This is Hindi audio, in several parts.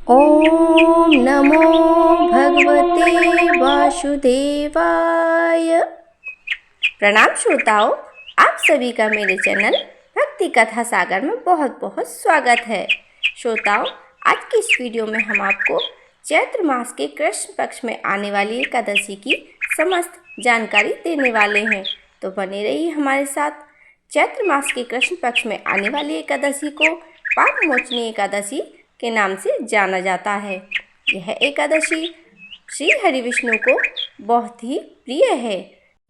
ओम नमो भगवते वासुदेवाय। प्रणाम श्रोताओं, आप सभी का मेरे चैनल भक्ति कथा सागर में बहुत बहुत स्वागत है। श्रोताओं, आज की इस वीडियो में हम आपको चैत्र मास के कृष्ण पक्ष में आने वाली एकादशी की समस्त जानकारी देने वाले हैं, तो बने रहिए हमारे साथ। चैत्र मास के कृष्ण पक्ष में आने वाली एकादशी को पाप मोचनी एकादशी के नाम से जाना जाता है। यह एकादशी श्री हरि विष्णु को बहुत ही प्रिय है।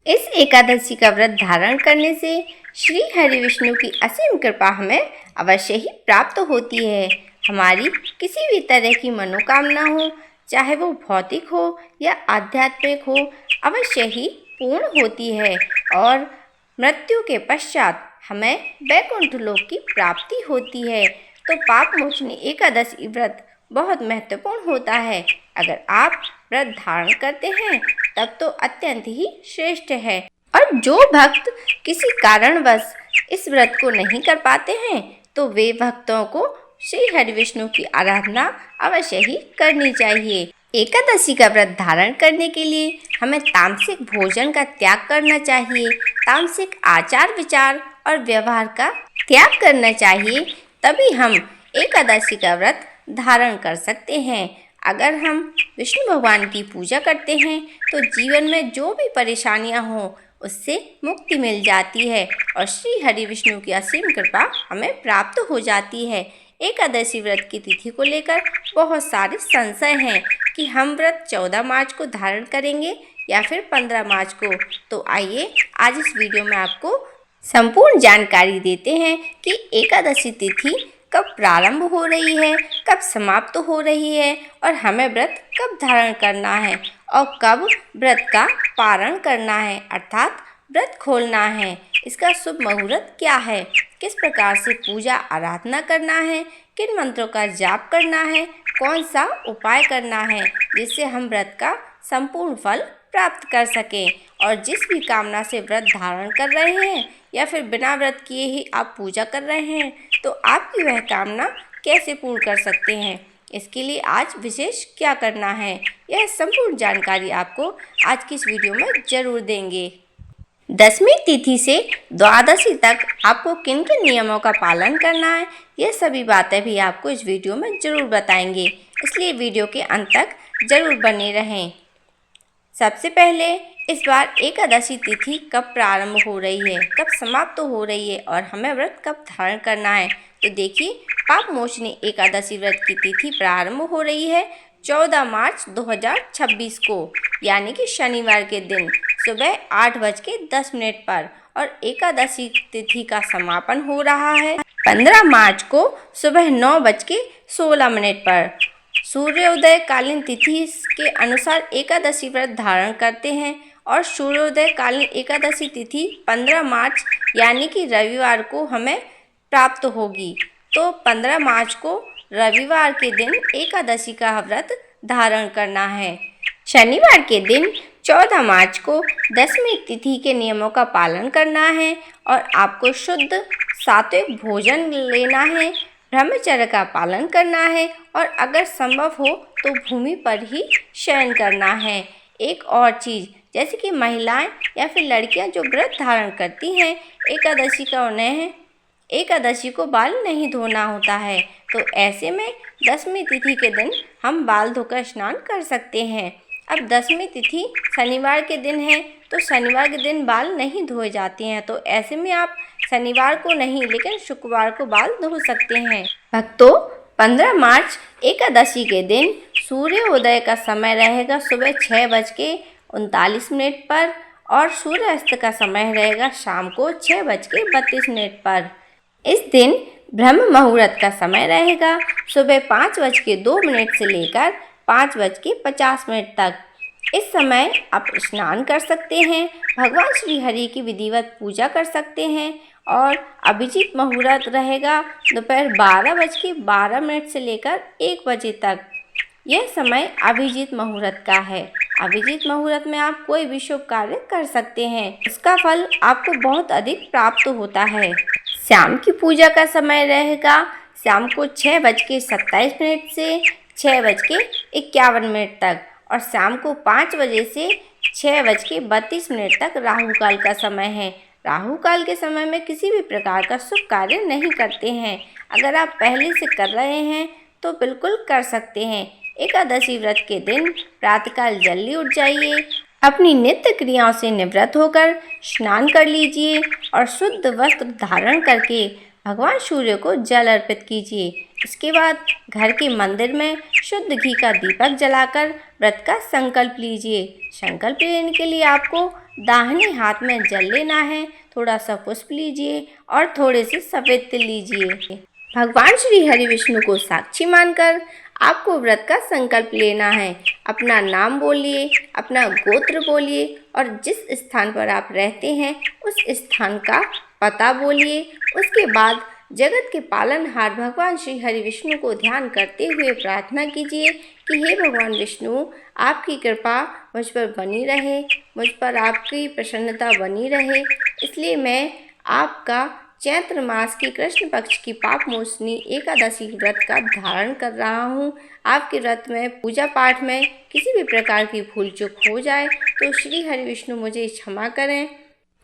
इस एकादशी का व्रत धारण करने से श्री हरि विष्णु की असीम कृपा हमें अवश्य ही प्राप्त होती है। हमारी किसी भी तरह की मनोकामना हो, चाहे वो भौतिक हो या आध्यात्मिक हो, अवश्य ही पूर्ण होती है और मृत्यु के पश्चात हमें वैकुंठ लोक की प्राप्ति होती है। तो पाप मोचनी एकादशी व्रत बहुत महत्वपूर्ण होता है। अगर आप व्रत धारण करते हैं तब तो अत्यंत ही श्रेष्ठ है, और जो भक्त किसी कारणवश इस व्रत को नहीं कर पाते हैं तो वे भक्तों को श्री हरि विष्णु की आराधना अवश्य ही करनी चाहिए। एकादशी का व्रत धारण करने के लिए हमें तामसिक भोजन का त्याग करना चाहिए, तामसिक आचार विचार और व्यवहार का त्याग करना चाहिए, तभी हम एकादशी का व्रत धारण कर सकते हैं। अगर हम विष्णु भगवान की पूजा करते हैं तो जीवन में जो भी परेशानियां हों उससे मुक्ति मिल जाती है और श्री हरि विष्णु की असीम कृपा हमें प्राप्त हो जाती है। एकादशी व्रत की तिथि को लेकर बहुत सारे संशय हैं कि हम व्रत 14 मार्च को धारण करेंगे या फिर 15 मार्च को। तो आइए आज इस वीडियो में आपको संपूर्ण जानकारी देते हैं कि एकादशी तिथि कब प्रारंभ हो रही है, कब समाप्त हो रही है और हमें व्रत कब धारण करना है और कब व्रत का पारण करना है, अर्थात व्रत खोलना है। इसका शुभ मुहूर्त क्या है, किस प्रकार से पूजा आराधना करना है, किन मंत्रों का जाप करना है, कौन सा उपाय करना है जिससे हम व्रत का संपूर्ण फल प्राप्त कर सकें। और जिस भी कामना से व्रत धारण कर रहे हैं या फिर बिना व्रत किए ही आप पूजा कर रहे हैं तो आपकी वह कामना कैसे पूर्ण कर सकते हैं, इसके लिए आज विशेष क्या करना है, यह संपूर्ण जानकारी आपको आज की इस वीडियो में जरूर देंगे। दसवीं तिथि से द्वादशी तक आपको किन किन नियमों का पालन करना है, यह सभी बातें भी आपको इस वीडियो में जरूर बताएंगे, इसलिए वीडियो के अंत तक जरूर बने रहें। सबसे पहले इस बार एकादशी तिथि कब प्रारंभ हो रही है, कब समाप्त हो रही है और हमें व्रत कब धारण करना है। तो देखिए, पाप मोचनी एकादशी व्रत की तिथि प्रारंभ हो रही है 14 मार्च 2026 को, यानी कि शनिवार के दिन सुबह 8:10 पर, और एकादशी तिथि का समापन हो रहा है 15 मार्च को सुबह 9:16 पर। सूर्योदय कालीन तिथि के अनुसार एकादशी व्रत धारण करते हैं और सूर्योदय कालीन एकादशी तिथि 15 मार्च यानी कि रविवार को हमें प्राप्त होगी। तो 15 मार्च को रविवार के दिन एकादशी का व्रत धारण करना है। शनिवार के दिन 14 मार्च को दसवीं तिथि के नियमों का पालन करना है और आपको शुद्ध सात्विक भोजन लेना है, ब्रह्मचर्य का पालन करना है और अगर संभव हो तो भूमि पर ही शयन करना है। एक और चीज़, जैसे कि महिलाएं या फिर लड़कियां जो व्रत धारण करती हैं एकादशी का, उन्हें एकादशी को बाल नहीं धोना होता है, तो ऐसे में दसवीं तिथि के दिन हम बाल धोकर स्नान कर सकते हैं। अब दसवीं तिथि शनिवार के दिन है तो शनिवार के दिन बाल नहीं धोए जाते हैं, तो ऐसे में आप शनिवार को नहीं लेकिन शुक्रवार को बाल धो सकते हैं। भक्तों, 15 मार्च एकादशी के दिन सूर्योदय का समय रहेगा सुबह 6:39 पर और सूर्यास्त का समय रहेगा शाम को 6:32 पर। इस दिन ब्रह्म मुहूर्त का समय रहेगा सुबह 5:02 से लेकर 5:50 तक। इस समय आप स्नान कर सकते हैं, भगवान श्री हरि की विधिवत पूजा कर सकते हैं और अभिजीत मुहूर्त रहेगा दोपहर 12:12 से लेकर 1 बजे तक। यह समय अभिजीत मुहूर्त का है। अभिजीत मुहूर्त में आप कोई भी शुभ कार्य कर सकते हैं, इसका फल आपको बहुत अधिक प्राप्त होता है। शाम की पूजा का समय रहेगा शाम को 6:27 से 6:51 तक और शाम को 5 बजे से 6:32 तक राहु काल का समय है। राहु काल के समय में किसी भी प्रकार का शुभ कार्य नहीं करते हैं। अगर आप पहले से कर रहे हैं तो बिल्कुल कर सकते हैं। एकादशी व्रत के दिन प्रातःकाल जल्दी उठ जाइए, अपनी नित्य क्रियाओं से निवृत्त होकर स्नान कर लीजिए और शुद्ध वस्त्र धारण करके भगवान सूर्य को जल अर्पित कीजिए। इसके बाद घर के मंदिर में शुद्ध घी का दीपक जलाकर व्रत का संकल्प लीजिए। संकल्प लेने के लिए आपको दाहिने हाथ में जल लेना है, थोड़ा सा पुष्प लीजिए और थोड़े से सफेद तिल लीजिए। भगवान श्री हरि विष्णु को साक्षी मानकर आपको व्रत का संकल्प लेना है। अपना नाम बोलिए, अपना गोत्र बोलिए और जिस स्थान पर आप रहते हैं उस स्थान का पता बोलिए। उसके बाद जगत के पालनहार भगवान श्री हरि विष्णु को ध्यान करते हुए प्रार्थना कीजिए कि हे भगवान विष्णु, आपकी कृपा मुझ पर बनी रहे, मुझ पर आपकी प्रसन्नता बनी रहे। इसलिए मैं आपका चैत्र मास की कृष्ण पक्ष की पाप मोचनी एकादशी व्रत का धारण कर रहा हूँ। आपके व्रत में पूजा पाठ में किसी भी प्रकार की भूल चूक हो जाए तो श्री हरि विष्णु मुझे क्षमा करें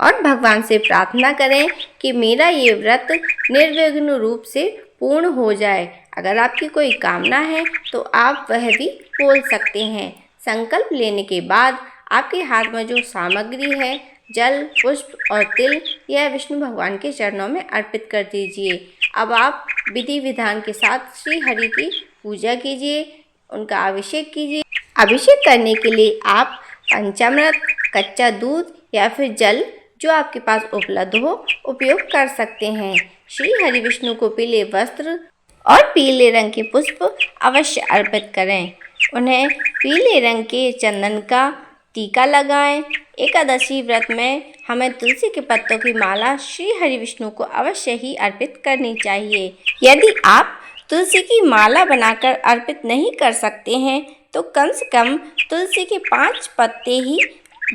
और भगवान से प्रार्थना करें कि मेरा ये व्रत निर्विघ्न रूप से पूर्ण हो जाए। अगर आपकी कोई कामना है तो आप वह भी बोल सकते हैं। संकल्प लेने के बाद आपके हाथ में जो सामग्री है, जल, पुष्प और तिल, यह विष्णु भगवान के चरणों में अर्पित कर दीजिए। अब आप विधि विधान के साथ श्री हरि की पूजा कीजिए, उनका अभिषेक कीजिए। अभिषेक करने के लिए आप पंचामृत, कच्चा दूध या फिर जल जो आपके पास उपलब्ध हो उपयोग कर सकते हैं। श्री हरि विष्णु को पीले वस्त्र और पीले रंग के पुष्प अवश्य अर्पित करें। उन्हें पीले रंग के चंदन का टीका लगाएं। एकादशी व्रत में हमें तुलसी के पत्तों की माला श्री हरि विष्णु को अवश्य ही अर्पित करनी चाहिए। यदि आप तुलसी की माला बनाकर अर्पित नहीं कर सकते हैं तो कम से कम तुलसी के 5 पत्ते ही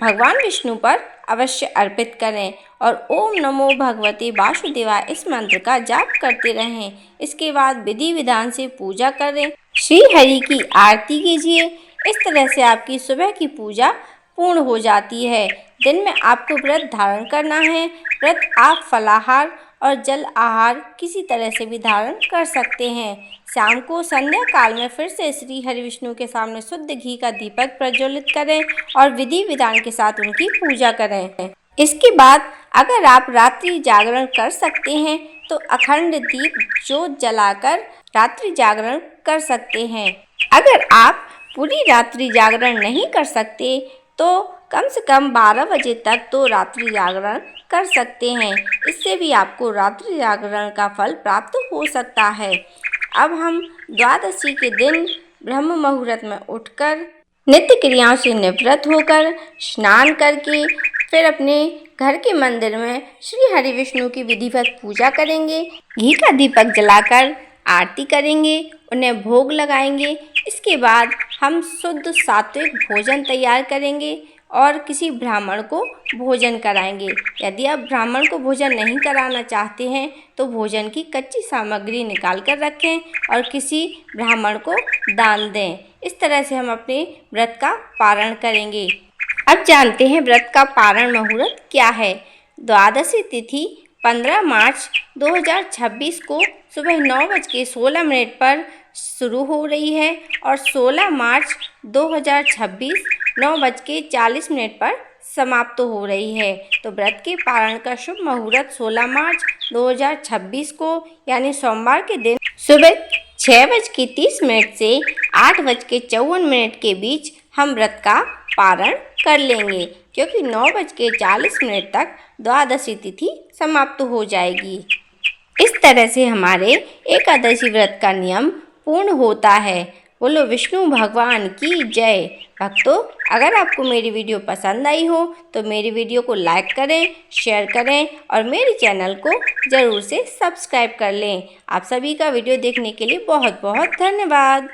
भगवान विष्णु पर अवश्य अर्पित करें और ओम नमो भगवते वासुदेवाय इस मंत्र का जाप करते रहें। इसके बाद विधि विधान से पूजा करें, श्री हरि की आरती कीजिए। इस तरह से आपकी सुबह की पूजा पूर्ण हो जाती है। दिन में आपको व्रत धारण करना है। व्रत आप फलाहार और जल आहार किसी तरह से भी धारण कर सकते हैं। शाम को संध्या काल में फिर से श्री हरि विष्णु के सामने शुद्ध घी का दीपक प्रज्वलित करें और विधि विधान के साथ उनकी पूजा करें। इसके बाद अगर आप रात्रि जागरण कर सकते हैं तो अखंड दीप ज्योत जलाकर रात्रि जागरण कर सकते हैं। अगर आप पूरी रात्रि जागरण नहीं कर सकते तो कम से कम 12 बजे तक तो रात्रि जागरण कर सकते हैं। इससे भी आपको रात्रि जागरण का फल प्राप्त हो सकता है। अब हम द्वादशी के दिन ब्रह्म मुहूर्त में उठकर नित्य क्रियाओं से निवृत्त होकर स्नान करके फिर अपने घर के मंदिर में श्री हरि विष्णु की विधिवत पूजा करेंगे। घी का दीपक जलाकर आरती करेंगे, उन्हें भोग लगाएंगे। इसके बाद हम शुद्ध सात्विक भोजन तैयार करेंगे और किसी ब्राह्मण को भोजन कराएंगे। यदि आप ब्राह्मण को भोजन नहीं कराना चाहते हैं तो भोजन की कच्ची सामग्री निकाल कर रखें और किसी ब्राह्मण को दान दें। इस तरह से हम अपने व्रत का पारण करेंगे। अब जानते हैं व्रत का पारण मुहूर्त क्या है। द्वादशी तिथि 15 मार्च 2026 को सुबह 9:16 पर शुरू हो रही है और 16 मार्च 2026 9:40 पर समाप्त हो रही है। तो व्रत के पारण का शुभ मुहूर्त 16 मार्च 2026 को यानी सोमवार के दिन सुबह 6:30 से 8:54 के बीच हम व्रत का पारण कर लेंगे, क्योंकि 9:40 तक द्वादशी तिथि समाप्त हो जाएगी। इस तरह से हमारे एकादशी व्रत का नियम पूर्ण होता है। बोलो विष्णु भगवान की जय। भक्तों, अगर आपको मेरी वीडियो पसंद आई हो तो मेरी वीडियो को लाइक करें, शेयर करें और मेरे चैनल को ज़रूर से सब्सक्राइब कर लें। आप सभी का वीडियो देखने के लिए बहुत बहुत धन्यवाद।